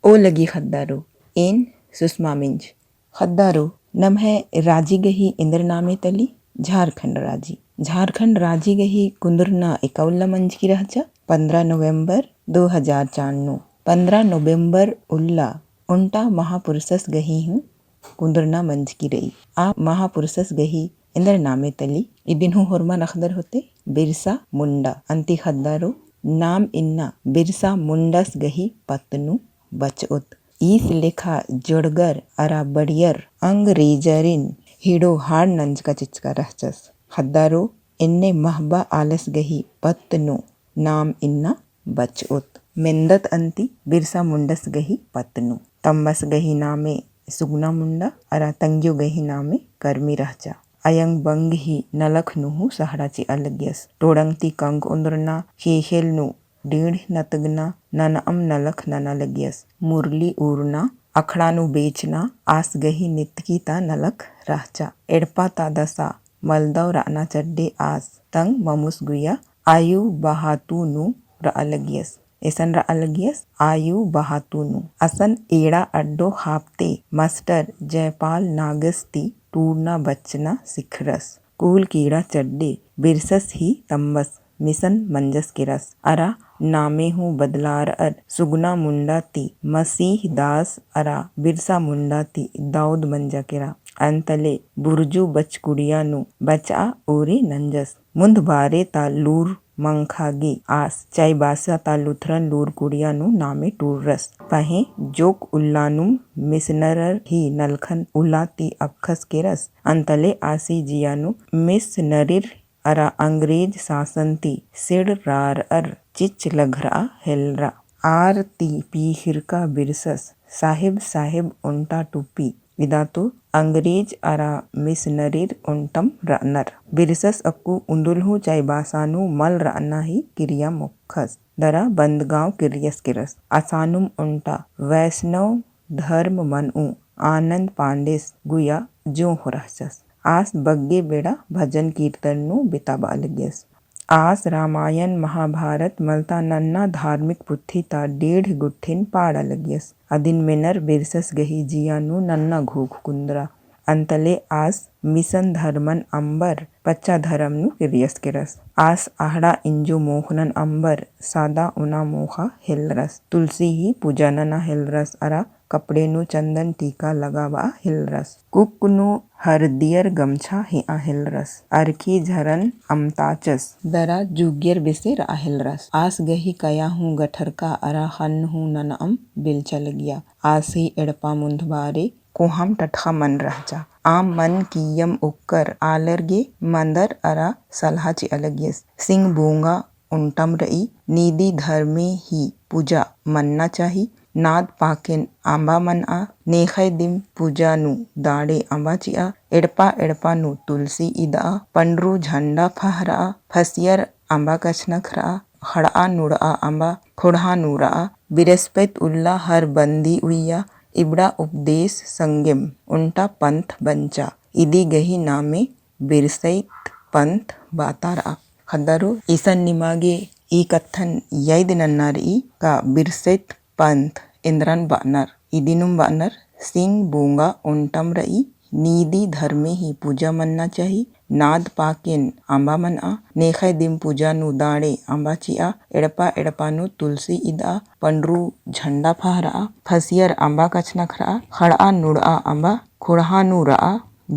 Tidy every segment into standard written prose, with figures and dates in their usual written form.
ओ लगी खद्दारो एन सुषमा मिंज खद्दारो नम है राजी गही इंद्र नामे तली झारखंड राजी गही कुंदरना इकौल्ला मंज की रहचा 15 नवंबर 2004 15 नवंबर उल्ला उल्टा महापुरुषस गही हूँ कुंदरना मंज की रही आ महापुरुषस गही इंद्र नामे तली इदिन हूँ होरमा नखदर होते बिरसा मुंडा अंति खद्दारो नाम इन्ना बिरसा मुंडस गही पत्नु बचउत ईस लेखा जोड़गर अरा बड़ियर अंग्रेजरिन हिडो हाड़ नंज का चिचका रहचस खद्दारो इन्ने महबा आलस गही पत्नु नाम इन्ना बचउत मिंदत अंति बिरसा मुंडस गही पत्नु तम्बस गही नामे सुगना मुंडा अरा तंग्यो गही नामे कर्मी रहचा अयंग बंग ही नलख नुहु सहाराची अलग्यस टोडंगती कंग उंदरना खेखेलनु डीढ़ नतगना ननअम नलख नना लगियस मुरली उरना अखड़ानु बेचना आस गही नितकीता नलख रहचा एड़पा तादसा मलदव राना चड्डे आस तंग ममुस गुया आयु बहातुनु रअलगियस एसन रअलगियस आयु बहातुनु असन एड़ा अड्डो हापते मास्टर जयपाल नागस्ती टूरना बचना सिखरस कूल कीड़ा चड्डे बिरसस ही तम्बस मिशन मंजस के रस अरा नामे हूँ बदलार अर सुगना मुंडा ती मसीह दास अरा बिरसा मुंडा ती दाऊद मंजा केरा अंतले बुरजू बचकुड़िया नु बचा ओरे नंजस मुंद बारे ता लूर मंखागी आस चाई बासा ता लुथरन लूर कुड़िया नु नामे टूरस पहे जोक उल्लानुम मिसनरर ही नलखन उल्लाती अखस के रस अंतले आसी जियानु मिसनरिर अरा अंग्रेज शासनती सिड़ रार अर चिच लघरा हेलरा आर ती पीहिरका बिरसस साहिब साहिब उंटा टुपी इदा तो अंग्रेज अरा मिसनरीर उंटम रनर बिरसस अक्कू उंदुलहु चाई बासानु मल रना ही किरिया मुखस दरा बंदगांव किरियस किरस आसानुम उंटा वैष्णव धर्म मनऊ आनंद पांडेस गुया जो हो रहचस आस बग्गे बेड़ा भजन कीर्तन नु बिताबा अलग्यस आस रामायण महाभारत मलता नन्ना धार्मिक पुथी ता 1.5 गुट्ठिन पाड़ा लगियस अदिन मिनर बिरसस गही जिया नु नन्ना घूख कुंदरा अंतले आस मिशन धर्मन अंबर पच्चा धर्म नु किरियस किरस आस आहड़ा इंजो मोहनन अंबर सादा उना मोहा हिलरस तुलसी ही पूजनना हिलरस अरा कपड़े नु चंदन टीका लगावा हिलरस कुकनु हरदियर गमछा ही हिलरस अरखी झरन अमताचस दरा जुगियर बिसेर हिलरस आस गही कया हूँ गठर का अरा हन हूँ ननअम बिल चल गया आस ही एड़पा मुंधबारे को हम टठा मन रहचा आम मन कीयम उक्कर आलरगे मंदर अरा सलहाची अलगियस सिंह बोंगा उंटम रई नीदी धर्मे ही पूजा मन्ना चाही नाद पाकेन आंबा मन आ नेखय दिम पूजा नु दाड़े आंबा चिया एड़पा नु तुलसी इदा पंडरू झंडा फहरा फसियर आंबा कछनखरा खड़ा नुड़ा आंबा खुड़ा नूरा बिरस्पत उल्ला हर बंदी उइया इबड़ा उपदेश संगम उल्टा पंथ बंचा इदी गही नामे बिरसैत पंथ बातारा खद्दारो ईसन निमागे ई कथन यैद नन्नारी का बिरसैत पंथ इंद्रन बानर इदिनुम बानर सिंह बोंगा उंटम रई नीदी धर्मे ही पूजा मनना चाही नाद पाकेन आंबा मन आ नेखय दिम पूजा नु दाड़े आंबा चिया एड़पा नु तुलसी इदा पंडरू झंडा फहरा फसियर आंबा कछनखरा खड़ा नुड़ा आंबा खुड़ा नूरा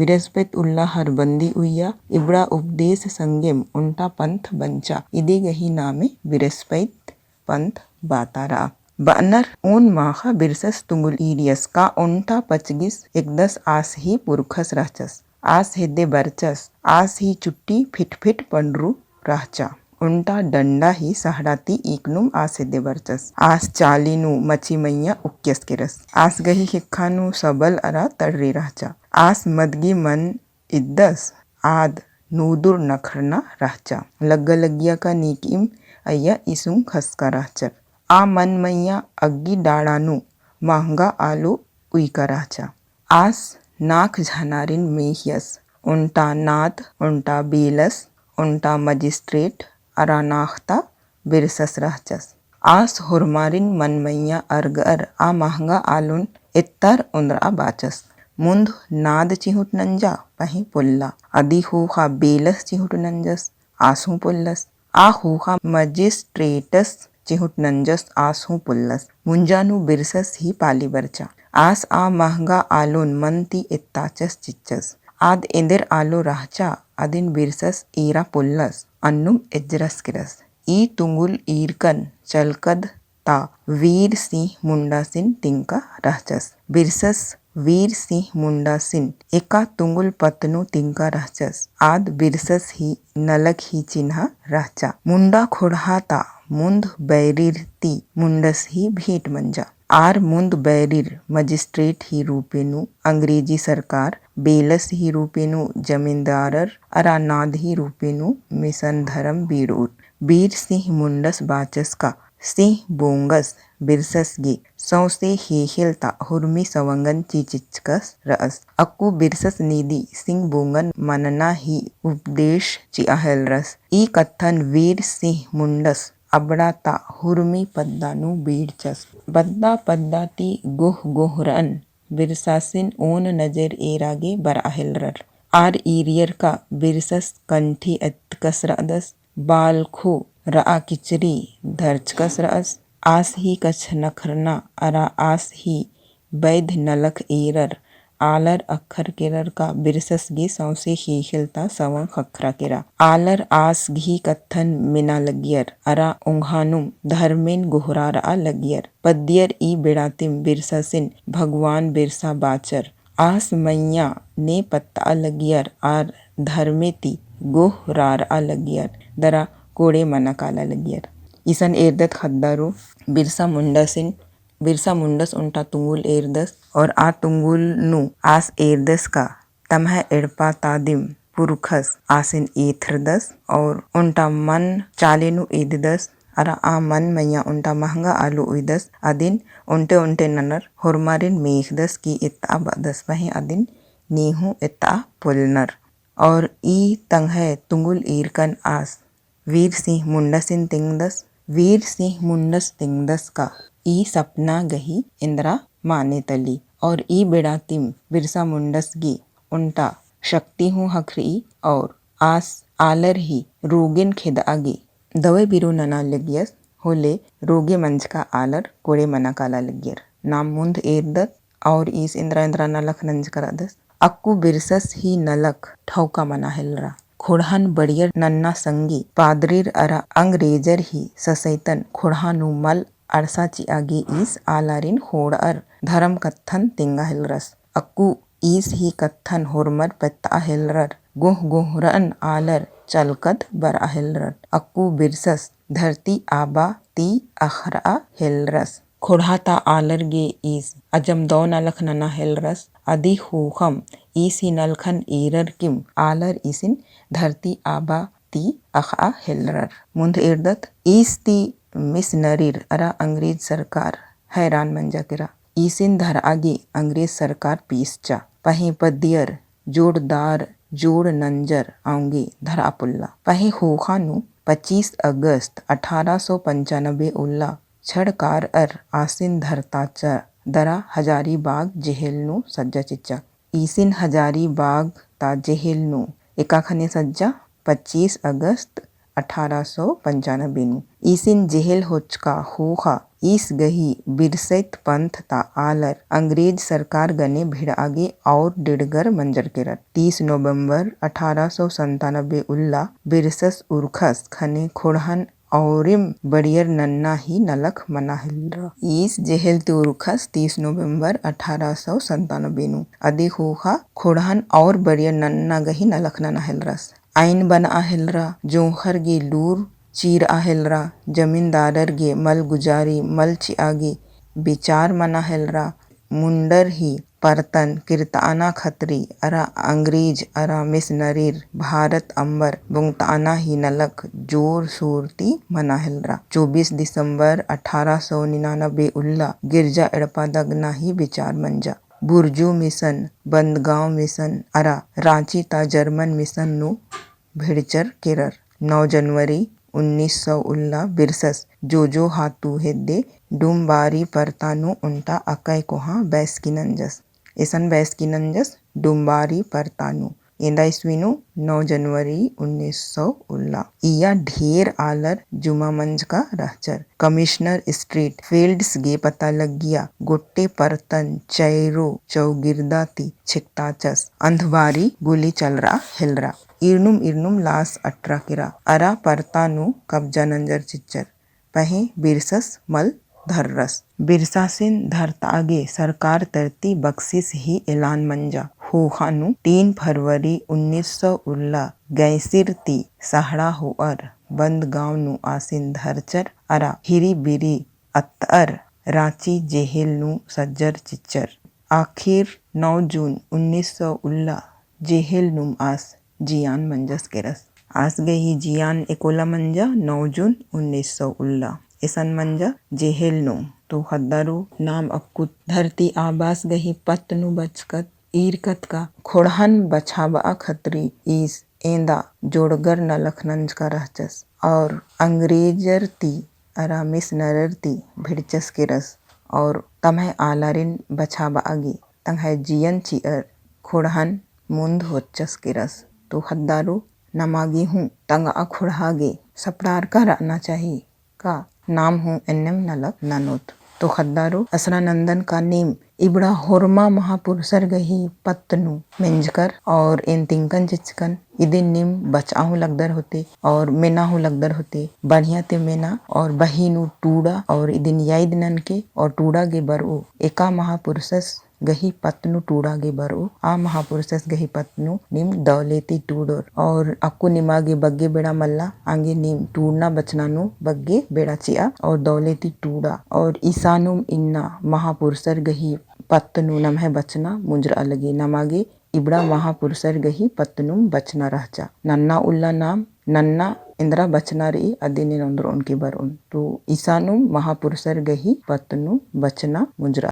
बिरस्पत उल्ला हर बंदी उइया इबड़ा उपदेश संगम उल्टा पंथ बंचा इदी गही नामे बिरस्पत पंथ बातारा बानर ऊन माखा बिरसस तुंगुल ईरियस का उंटा पचगिस एकदस आस ही पुरखस रहचस आस हेदे बरचस आस ही चुट्टी फिट फिट पंडरू रहचा उंटा डंडा ही सहड़ाती इकनुम आस हेदे बरचस आस चालीनु मची मैया उक्यस किरस आस गही हिक्खानु सबल अरा तड़रे रहचा आस मदगी मन इद्दस आद नूदुर नखरना रहचा लग्गा लगिया का नीकिम अय्या इसुं खसका रहचर आ मन मैया अग्गी डाड़ानु महंगा आलू उइका रहचा आस नाक झनारिन मेहियस उंटा नाद उंटा बेलस उंटा मजिस्ट्रेट अरा नाख्ता बिरसस रहचस आस हुरमारिन मनमैया अर्गर आ महंगा आलून इत्तर उंदरा बाचस मुंद नाद चिहुट नंजा पही पुल्ला अदी हुहा बेलस चिहुट नंजस आसू पुल्लस आ हुहा मजिस्ट्रेटस चिहुट नंजस आसू पुल्लस मुंजानु बिरसस ही पाली बरचा आस आ महंगा आलोन मनती इत्ताचस चिच्चस आद इंदिर आलो राहचा अदिन बिरसस ईरा पुल्लस अन्नुम इज्रस किरस ई तुंगुल ईरकन चलकद ता वीर सिंह मुंडा सिन तिंका रहचस बिरसस वीर सिंह मुंडा सिन एका तुंगुल पतनु तिंका रहचस आद बिरसस ही नलक ही चिन्हा रहचा मुंडा खुड़हाता मुंद बैरिर ती मुंडस ही भेट मंजा आर मुंद बैरिर मजिस्ट्रेट ही रूपेनु अंग्रेजी सरकार बेलस ही रूपेनु जमींदारर अरा नाद ही रूपेनु मिशन धर्म बीड़ूर बीर सिंह मुंडस बाचस का सिंह बोंगस बिरसस गे सौसे हेहिलता हुर्मी सवंगन चिचिचकस रअस अक्कू बिरसस नीदी सिंह बोंगन मनना ही उपदेश चिआहल रस ई कथन वीर सिंह मुंडस अबड़ाता हुर्मी पद्दानु बीड़चस बद्दा पद्दाती गोह गोहरन बिरसासिन ओन नजर एरागे बराहिलरर आर ईरियर का बिरसस कंठी अतकस रअदस बालखो रआ किचरी धर्चकस रअस आस ही कछ नखरना अरा आस ही वैध नलख एरर आलर अखर केरर का बिरसस गे सौसे हेहिलता सवं खखरा केरा आलर आस घी कत्थन मिना लगियर अरा उंघानुम धर्मेन गोहरा रआ लगियर पद्यर ई बेड़ातिम बिरससिन भगवान बिरसा बाचर आस मैया ने पत्ता लगियर आर धर्मेती गोहरा रआ लगियर दरा कोड़े मना काला लगियर ईसन एरदत खद्दारो बिरसा मुंडस उंटा तुंगुल एरदस और आ तुंगुल नु आस एरदस का तमह एड़पा तादिम पुरखस आसिन एथरदस और उंटा मन चालेनु एददस अरा आ मन मैया उंटा महंगा आलू उइदस अदिन उंटे उंटे ननर हुरमारिन मेघदस की इत्ता बदस वही अदिन नीहू इत्ता पुलनर और ई तंगह तुंगुल ईरकन आस वीर सिंह मुंडसिन तिंगदस वीर सिंह मुंडस तिंगदस का ई सपना गही इंदिरा माने तली और ई बेड़ातिम बिरसा मुंडस गी उंटा शक्ति हूँ हखरी और आस आलर ही रोगिन खेद आगे दवे बिरु नना लगियस होले रोगे मंच का आलर कोड़े मना काला लगियर नाम मुंद एरदत और ईस इंद्रा इंद्रा नलख नंज करादस अक्कू बिरसस ही नलख ठौका मना हिलरा खुड़हन बड़ियर नन्ना संगी पादरीर अरा अंग्रेजर ही ससैतन खुड़हानु मल अरसा ची आगे ईस आलारिन होड़अर धर्म कत्थन तिंगा हिलरस अक्कू ईस ही कत्थन हुरमर पत्ता हिलरर गोह गोहरन आलर चलकद बरा हिलरर अक्कू बिरसस धरती आबा ती अखरा हिलरस खुड़हाता आलर गे ईस अजम दौ नलख नना हिलरस अदी हुखम ईसी नलखन एरर किम आलर ईसिन धरती आबा ती अखा हिलरर मुंद एरदत ईस ती मिशनरीर अरा अंग्रेज सरकार हैरान मंजा किरा ईसिन धर आगे अंग्रेज सरकार पीसचा पही पदियर जोड़दार जोड़ नंजर आऊंगे धरापुल्ला पही होखानु 25 अगस्त 1895 उल्ला छड़कार अर आसिन धरताचा दरा हजारी बाग जेहेलनु सज्जा चिच्चा ईसिन हजारी बाग ता जेहेलनु एकाखने सज्जा 25 अगस्त 1895 नु ईसिन जेहेल होचका होखा ईस गही बिरसैत पंथ ता आलर अंग्रेज सरकार गने भिड़ आगे और डिडगर मंजर केरर 30 नवंबर 1897 उल्ला बिरसस उर्खस खने खुड़हन औरिम बड़ियर नन्ना ही नलख मना हिलरा ईस जेहेल तुरुखस 30 नवंबर 1897 नु अदी होखा खुड़हन और बड़ियर नन्ना गही नलख नना हिलरस आइन बन आहिलरा जोहर गे लूर चीर आहिलरा जमींदारर गे मल गुजारी मल ची आगे विचार मना हिलरा मुंडर ही परतन किरताना खतरी अरा अंग्रेज अरा मिशनरीर भारत अंबर बुंगताना ही नलक जोर सूरती मना हिलरा 24 दिसंबर 1899 उल्ला गिरजा एड़पा दगना ही विचार मंजा बुरजू मिशन बंदगांव मिशन अरा रांची ता जर्मन मिशन नु भिड़चर केरर 9 जनवरी 1916 बिरसस जोजो हातू हेद्दे डुम्बारी परतानु उंटा अकय कोहा बैस्किनंजस एसन बैस्किनंजस डुम्बारी परतानु एंदा ईस्वीनु 9 जनवरी 1916 इया ढेर आलर जुमा मंज का रहचर कमिश्नर स्ट्रीट फील्ड्स गे पता लग गया गोट्टे परतन चैरो चौगिरदाती छिकताचस अंधबारी गोली चल रहा हिलरा इर्नुम इर्नुम लास अट्रा किरा अरा परतानु कब्जा नंजर चिच्चर पहे बिरसस मल धर्रस बिरसासिन धरतागे सरकार तरती बख्शिस ही ऐलान मंजा होहानु 3 फरवरी 1916 गैसिरती सहाड़ा होअर बंद गांव नु आसिन धरचर अरा हिरी बिरी अत्तर रांची जेहेल नु सज्जर चिच्चर आखिर 9 जून 1916 जेहेल नुम आस जियान मंजस केरस आस गई जियान एकोला मंजा 9 जून 1916 ऐसन मंजा जेहेल नु तो हद्दारू नाम अक्कुत धरती आबास गही पत्नु बचकत ईरकत का खोड़हन बछाबा खतरी ईस एंदा जोड़गर न लखनंज का रहचस और अंग्रेजर ती अरा मिस नरर ती भिड़चस के रस और तमह आलारिन बछाबा आगे तंग जियन चियर खोड़हन मुंद होचस के रस तो हद्दारू नमागी हूँ तंगा खुड़हागे सपड़ार का रहना चाहिए का नाम हूँ एन्नम नलक ननोत तो खद्दारो असरा नंदन का नेम इबड़ा होरमा महापुरुषर गही पत्तनु मिंजकर और इन तिंकन चिचकन इदिन निम बचाहु लगदर होते और मेनाहु लगदर होते बढ़िया ते मेना और बहिनु टूड़ा और इदिन याद नन के और टूड़ा गे बरो एका महापुरुषस गही पत्नु टूड़ा गे बरो आ महापुरुषस गही पत्नु निम दौलेती टूडोर और अक्कू निमागे बग्गे बेड़ा मल्ला आंगे निम टूड़ना बचनानु बग्गे बेड़ा चिया और दौलेती टूड़ा और ईसानुम इन्ना महापुरुषर गही पत्नु नमः बचना मुंजर अलगे नमागे इबड़ा महापुरुषर गही पत्नुम बचना रहचा नन्ना उल्ला नाम नन्ना इंद्रा बचना रही अदिने नंदर उनके बर उन तो ईसानुम महापुरुषर गही पत्नु बचना मुंजरा